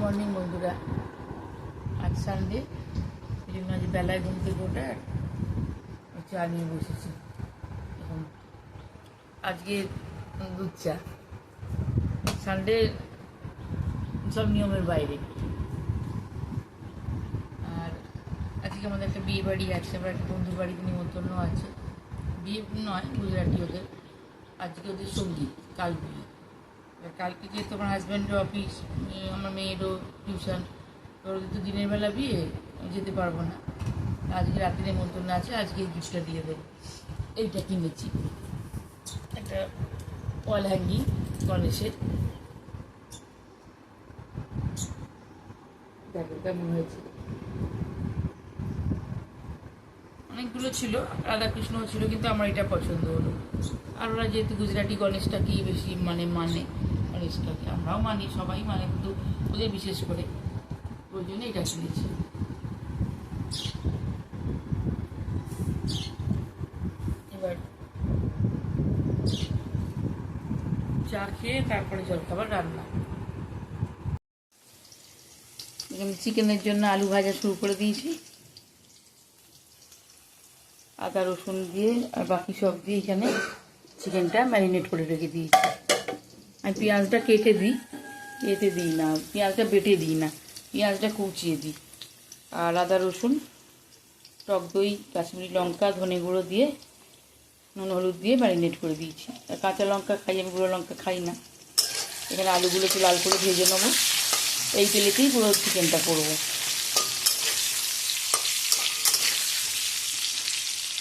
Morning বন্ধুরা। আজ Sunday, এই জন্য আজ বেলায় ঘুম থেকে ওঠে আর চা নিয়ে বসেছি। এখন আজকে দুধ চা, সানডে সব নিয়মের বাইরে। আর আজকে আমাদের একটা বিয়ে বাড়ি আছে, আমার একটা বন্ধুর বাড়িতে নিমন্ত্রণ আছে। বিয়ে নয়, গুজরাটি ওদের। আজকে ওদের সঙ্গীত, কাল বিয়ে। কালকে যেহেতু আমার হাজব্যান্ডের অফিস, আমার মেয়েরও টিউশন, ওদের তো দিনের বেলা বিয়ে, যেতে পারবো না। আজকে রাত্রে নিমন্ত্রণ আছে, আজকে গিফটটা দিয়ে দেবো। এইটা কিনেছি, একটা ওয়াল হ্যাঙ্গিং গণেশের। দেখো কেমন হয়েছে। অনেকগুলো ছিল, রাধাকৃষ্ণও ছিল, কিন্তু আমার এটা পছন্দ হলো। আর ওরা যেহেতু গুজরাটি গণেশটাকেই বেশি মানে গণেশটাকে আমরাও মানি, সবাই মানে, কিন্তু ওদের বিশেষ করে, ওই জন্য এটা কিনেছি। এবার চা খেয়ে তারপরে জলখাবার রান্না। এখানে চিকেনের জন্য আলু ভাজা শুরু করে দিয়েছি, আদা রসুন দিয়ে আর বাকি সব দিয়ে এখানে চিকেনটা ম্যারিনেট করে রেখে দিয়েছি। আমি পেঁয়াজটা কেটে দিই না, পেঁয়াজটা বেটে দিই না, পেঁয়াজটা কুচিয়ে দিই। আর আদা রসুন, টক দই, কাশ্মীরি লঙ্কা, ধনে গুঁড়ো দিয়ে নুন হলুদ দিয়ে ম্যারিনেট করে দিয়েছি। আর কাঁচা লঙ্কা খাই আমি, গুঁড়ো লঙ্কা খাই না। এখানে আলুগুলো একটু লাল করে ভেজে নেবো, এই তেলেতেই পুরো চিকেনটা করবো।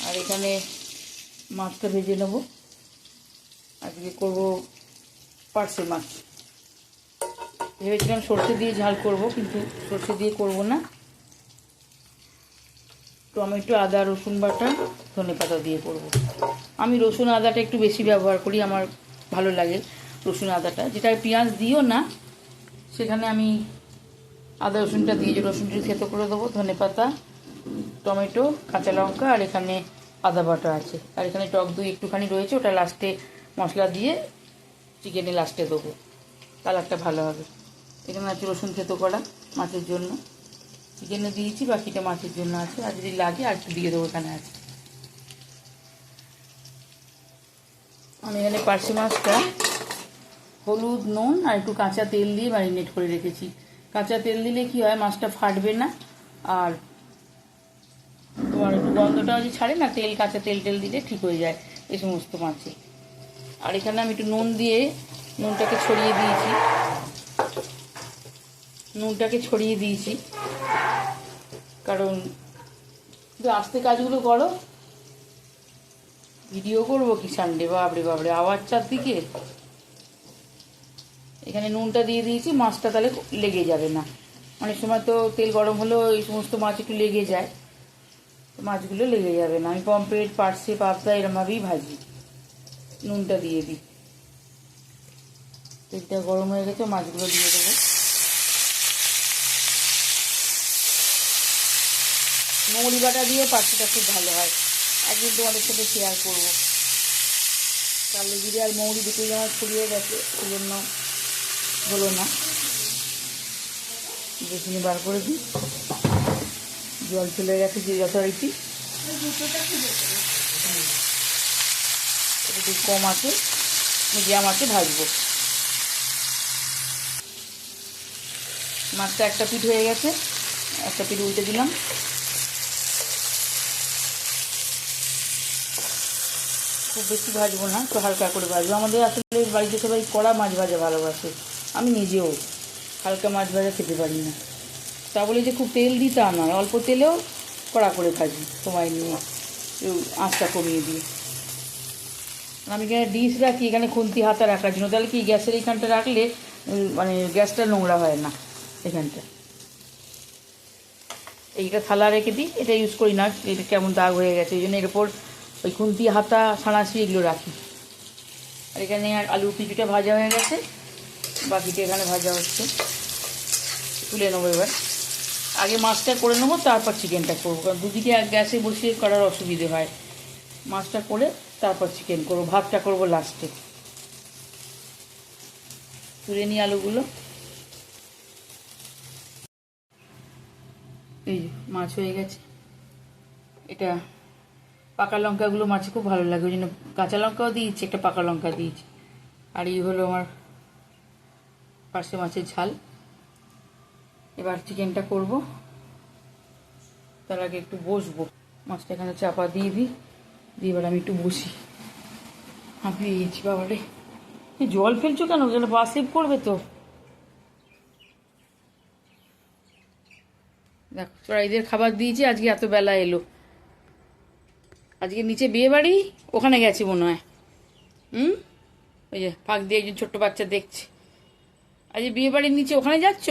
আর এখানে মাছটা ভেজে নেব, আজকে করবো পার্সে মাছ। ভেবেছিলাম সর্ষে দিয়ে ঝাল করব, কিন্তু সর্ষে দিয়ে করব না। টমেটো, আদা, রসুন বাটা, ধনেপাতা দিয়ে করব। আমি রসুন আদাটা একটু বেশি ব্যবহার করি, আমার ভালো লাগে রসুন আদাটা। যেটা পেঁয়াজ দিও না, সেখানে আমি আদা রসুনটা দিয়ে রসুনটা থেতো করে দেবো। ধনেপাতা, টমেটো, কাঁচা লঙ্কা, আর এখানে আদা বাটা আছে। আর এখানে টক দই একটুখানি রয়েছে, ওটা লাস্টে মশলা দিয়ে চিকেনে লাস্টে দেবো, কালারটা ভালো হবে। এখানে আছে রসুন থেতো করা মাছের জন্য, চিকেনে দিয়েছি, বাকিটা মাছের জন্য আছে। আর যদি লাগে আর একটু দিয়ে দেবো, এখানে আছে। আমি এখানে পার্সে মাছটা হলুদ, নুন আর একটু কাঁচা তেল দিয়ে ম্যারিনেট করে রেখেছি। কাঁচা তেল দিলে কি হয়, মাছটা ফাটবে না, আর তোমার একটু গন্ধটাও যে ছাড়ে না, তেল, কাঁচা তেল দিলে ঠিক হয়ে যায় এই সমস্ত মাছে। আর এখানে আমি একটু নুন দিয়ে নুনটাকে ছড়িয়ে দিয়েছি, কারণ আস্তে কাজগুলো করো। ভিডিও করবো কি সানডে, বাবরে আওয়াজ চারদিকে। এখানে নুনটা দিয়ে দিয়েছি, মাছটা তাহলে লেগে যাবে না। অনেক সময় তো তেল গরম হলেও এই সমস্ত মাছ একটু লেগে যায়, মাছগুলো লেগে যাবে না। আমি পমফ্রেট, পার্সে, পাবদা এরমভাবেই ভাজি। নুনটা দিয়ে দিই। তেলটা গরম হয়ে গেছে, মাছগুলো দিয়ে দেবো। মৌরি বাটা দিয়ে পার্সেটা খুব ভালো হয়, একদিন তোমাদের সাথে শেয়ার করবো। কালো জিরে আর মৌরি দুটোই আমার ছড়িয়ে গেছে, সেই জন্য হলো না। বেশিনি বার করে দিই, জল চলে গেছে যে যথারীতি। একটু কম আছে, মিডিয়াম আছে ভাজবো। মাছটা একটা পিঠ হয়ে গেছে, একটা পিঠ উল্টে দিলাম। খুব বেশি ভাজবো না, একটু হালকা করে ভাজবো। আমাদের আসলে বাড়িতে সবাই কড়া মাছ ভাজা ভালোবাসে, আমি নিজেও হালকা মাছ ভাজা খেতে পারি না। তা বলে যে খুব তেল দিই তা নয়, অল্প তেলেও কড়া করে ভাজি, সময় নিয়ে আঁচটা কমিয়ে দিয়ে। আমি এখানে ডিশ রাখি, এখানে খুন্তি হাতা রাখার জন্য, তাহলে কি গ্যাসের এইখানটা রাখলে মানে গ্যাসটা নোংরা হয় না। এখানটা এইটা থালা রেখে দিই, এটা ইউজ করি না, এটা কেমন দাগ হয়ে গেছে, এই জন্য এর ওপর ওই খুন্তি হাতা, ছানাছি এগুলো রাখি। আর এখানে আর আলুর পিঠুটা ভাজা হয়ে গেছে, বাকিটা এখানে ভাজা হচ্ছে, তুলে নেবো। এবার আগে মাছটা করে নেবো, তারপর চিকেনটা করবো, কারণ দুদিকে গ্যাসে বসিয়ে করার অসুবিধে হয়। মাছটা করে তারপর চিকেন করবো, ভাতটা করবো লাস্টে। তুলে নিই আলুগুলো। এই যে মাছ হয়ে গেছে। এটা পাকা লঙ্কাগুলো মাছে খুব ভালো লাগে, ওই জন্য কাঁচা লঙ্কাও দিয়েছি, একটা পাকা লঙ্কা দিয়েছি। আর এই হলো আমার পার্শে মাছের ঝাল। এবার চিকেনটা করব, তার আগে একটু বসবো। মাছটা এখানে চাপা দিয়ে দিই, দিয়ে এবার আমি একটু বসি। হাঁপিয়ে গেছি বাবারে। জল ফেলছো কেন? যেন পা সেভ করবে তো। দেখো চড়াইদের খাবার দিয়েছি, আজকে এত বেলা এলো। আজকে নিচে বিয়ে বাড়ি, ওখানে গেছি মনে হয়। ওই যে ফাঁক দিয়ে একজন ছোট্ট বাচ্চা দেখছে। আজকে বিয়ে বাড়ির নিচে ওখানে যাচ্ছ?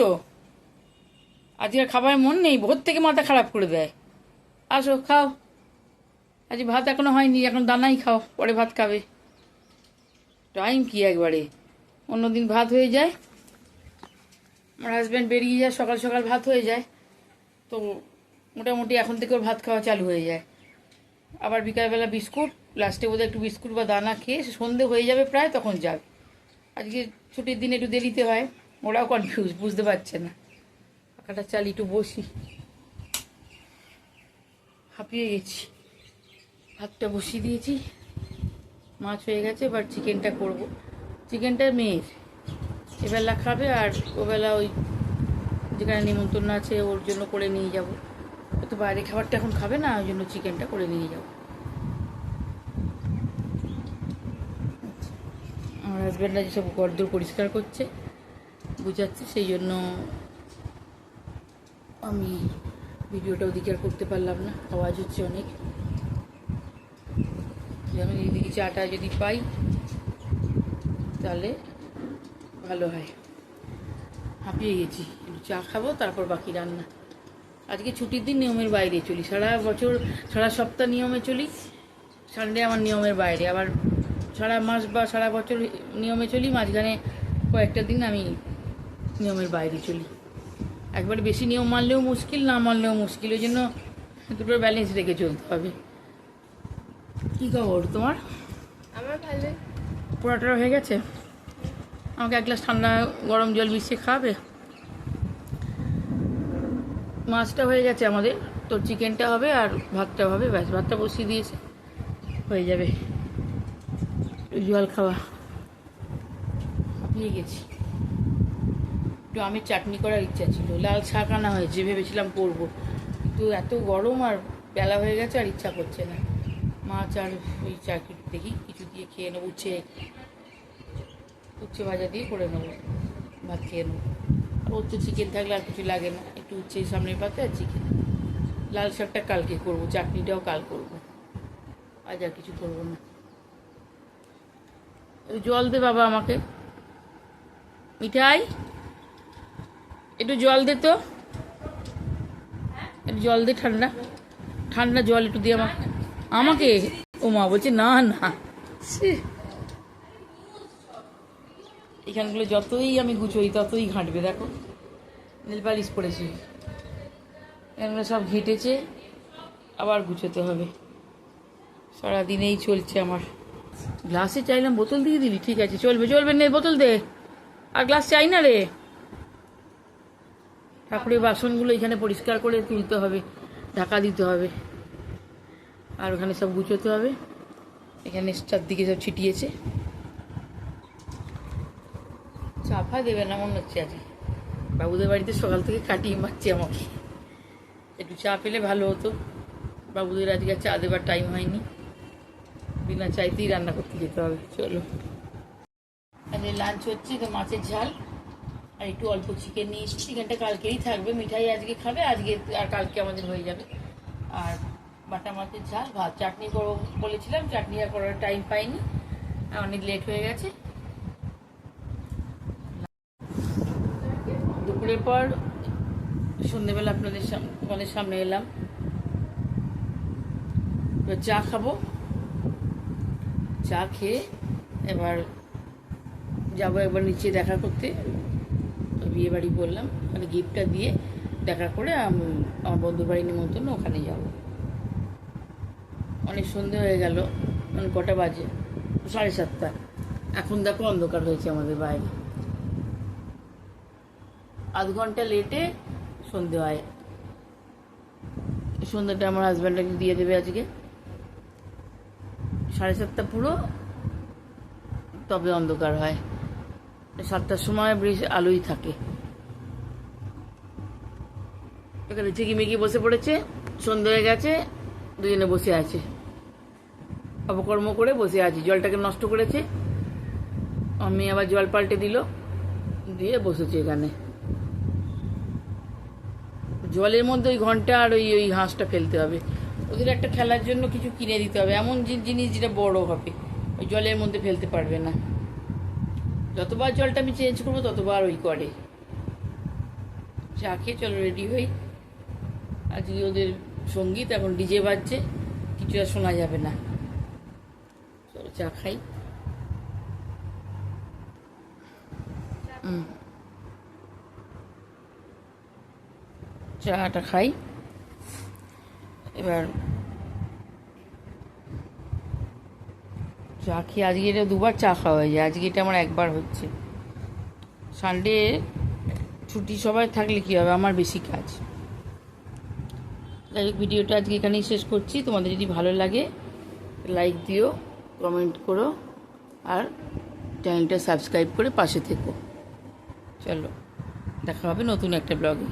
আজকে আর খাবারের মন নেই, ভোর থেকে মাথা খারাপ করে দেয়। আসো খাও, আজ ভাত এখনো হয়নি, এখন দানাই খাও, পরে ভাত খাবে। টাইম কি একবারে, অন্যদিন ভাত হয়ে যায়, আমার হাজব্যান্ড বেরিয়ে যায়, সকাল সকাল ভাত হয়ে যায়, তো মোটামুটি এখন থেকে ওর ভাত খাওয়া চালু হয়ে যায়। আবার বিকালবেলা বিস্কুট, লাস্টে বোধহয় একটু বিস্কুট বা দানা খেয়ে সন্ধে হয়ে যাবে প্রায়, তখন যাবে। আজকে ছুটির দিন একটু দেরিতে হয়, ওরাও কনফিউজ, বুঝতে পারছে না। পাখাটা চালিয়ে একটু বসি, হাঁপিয়ে গেছি। ভাতটা বসিয়ে দিয়েছি, মাছ হয়ে গেছে, এবার চিকেনটা করব। চিকেনটা মেয়ের, এবেলা খাবে, আর ওবেলা ওই যেখানে নিমন্ত্রণ আছে ওর জন্য করে নিয়ে যাব। ও তো বাইরে খাবারটা এখন খাবে না, ওই জন্য চিকেনটা করে নিয়ে যাব। আমার হাজব্যান্ডরা যেসব ঘরদোর পরিষ্কার করছে, বুঝাচ্ছে, সেই জন্য আমি ভিডিওটা ওদিকে আর করতে পারলাম না, আওয়াজ হচ্ছে অনেক। যেমন এইদিকে চাটা যদি পাই তাহলে ভালো হয়। হাঁপিয়ে গেছি, একটু চা খাবো, তারপর বাকি রান্না। আজকে ছুটির দিন, নিয়মের বাইরে চলি, সারা বছর সারা সপ্তাহ নিয়মে চলি, সানডে আমার নিয়মের বাইরে। আবার সারা মাস বা সারা বছর নিয়মে চলি, মাঝখানে কয়েকটা দিন আমি নিয়মের বাইরে চলি। একবারে বেশি নিয়ম মানলেও মুশকিল, না মানলেও মুশকিল, ওই জন্য দুটোর ব্যালেন্স রেখে চলতে হবে। কী খবর তোমার? আমার ভালো। পোড়াটা হয়ে গেছে, আমাকে এক গ্লাস ঠান্ডা গরম জল মিশিয়ে খাবে। মাছটা হয়ে গেছে আমাদের, তো চিকেনটা হবে আর ভাতটা হবে, ব্যাস। ভাতটা বসিয়ে দিয়েছে, হয়ে যাবে। জল খাওয়া, হাঁপিয়ে গেছি। একটু আমের চাটনি করার ইচ্ছা ছিল, লাল শাক আনা হয়েছে, ভেবেছিলাম করবো, কিন্তু এত গরম আর বেলা হয়ে গেছে, আর ইচ্ছা করছে না। মাছ আর ওই চাটনি দেখি কিছু দিয়ে খেয়ে নেবো, উচ্ছে ভাজা দিয়ে করে নেবো, ভাত খেয়ে নেবো। আর ওর তো চিকেন থাকলে আর কিছু লাগে না, একটু উচ্ছে সামনের পাতে আর চিকেন। লাল শাকটা কালকে করবো, চাটনিটাও কাল করবো, আজ আর কিছু করবো না। জল দে বাবা আমাকে, মিঠাই একটু জল দে তো, একটু জল দে, ঠান্ডা ঠান্ডা জল একটু দিয়ে আমাকে। আমাকে ও মা বলছে না না, এখানগুলো যতই আমি গুছোই ততই ঘাঁটবে। দেখো নেল পালিশ পড়েছি, এখানগুলো সব ঘেঁটেছে, আবার গুছোতে হবে। সারাদিনেই চলছে আমার। গ্লাসে চাইলাম, বোতল দিয়ে দিলি, ঠিক আছে, চলবে চলবে, নে বোতল দে, আর গ্লাস চাই না রে। ঠাকুরের বাসনগুলো এখানে পরিষ্কার করে তুলতে হবে, ঢাকা দিতে হবে, আর ওখানে সব গুছোতে হবে। এখানে চারদিকে সব ছিটিয়েছে, চাপা দেবে না মনে হচ্ছে। আজকে বাবুদের বাড়িতে সকাল থেকে কাটিয়ে মারছে আমাকে, একটু চা পেলে ভালো হতো। বাবুদের আজকে চা দেবার টাইম হয়নি, বিনা চাইতেই রান্না করতে যেতে হবে। চলো, আজকে লাঞ্চ হচ্ছে তো মাছের ঝাল আর একটু অল্প চিকেন নিয়েছি। চিকেনটা কালকেই থাকবে, মিঠাই আজকে খাবে, আজকে আর কালকে আমাদের হয়ে যাবে। আর বাটা মাছের ঝাল, ভাত। চাটনি করবো বলেছিলাম, চাটনি আর করার টাইম পাইনি, অনেক লেট হয়ে গেছে। দুপুরের পর সন্ধ্যেবেলা তোমাদের সামনে এলাম, এবার চা খাবো। চা খেয়ে এবার যাবো একবার নিচে দেখা করতে, বিয়ে বাড়ি বললাম, মানে গিফটটা দিয়ে দেখা করে আমার বন্ধুর বাড়ি নিমন্ত্রণ, ওখানে যাব। অনেক সন্ধে হয়ে গেল, মানে কটা বাজে, 7:30। এখন দেখো অন্ধকার হয়েছে আমাদের বাইরে। আধ ঘন্টা লেটে সন্ধে হয়, সন্ধ্যাটা আমার হাজব্যান্ডকে দিয়ে দেবে আজকে। 7:30 পুরো, তবে অন্ধকার হয়। 7টার সময় বেশ আলোই থাকে। এখানে ঝিকিমিকি বসে পড়েছে, সন্ধ্যা হয়ে গেছে, দুজনে বসে আছে, অপকর্ম করে বসে আছি। জলটাকে নষ্ট করেছে, আমি আবার জল পাল্টে দিল, দিয়ে বসেছে এখানে। জলের মধ্যে ওই ঘন্টা আর ওই ওই হাঁসটা ফেলতে হবে। ওদের একটা খেলার জন্য কিছু কিনে দিতে হবে, এমন জিনিস যেটা বড় হবে, ওই জলের মধ্যে ফেলতে পারবে না। যতবার জলটা আমি চেঞ্জ করবো ততবার ওই করে। চা খেয়ে চলো রেডি হই। আজকে ওদের সঙ্গীত, এখন ডিজে বাজছে, কিছু আর শোনা যাবে না। চলো চা খাই। চাটা খাই এবার। চা খেয়ে আজকে এটা 2বার চা খাওয়া হয়ে যায়, আজকে এটা আমার 1বার হচ্ছে। সানডে ছুটি সবাই থাকলে কী হবে, আমার বেশি কাজ। যাই হোক, ভিডিওটা আজকে এখানেই শেষ করছি। তোমাদের যদি ভালো লাগে লাইক দিও, কমেন্ট করো, আর চ্যানেলটা সাবস্ক্রাইব করে পাশে থেকো। চলো, দেখা হবে নতুন একটা ব্লগে।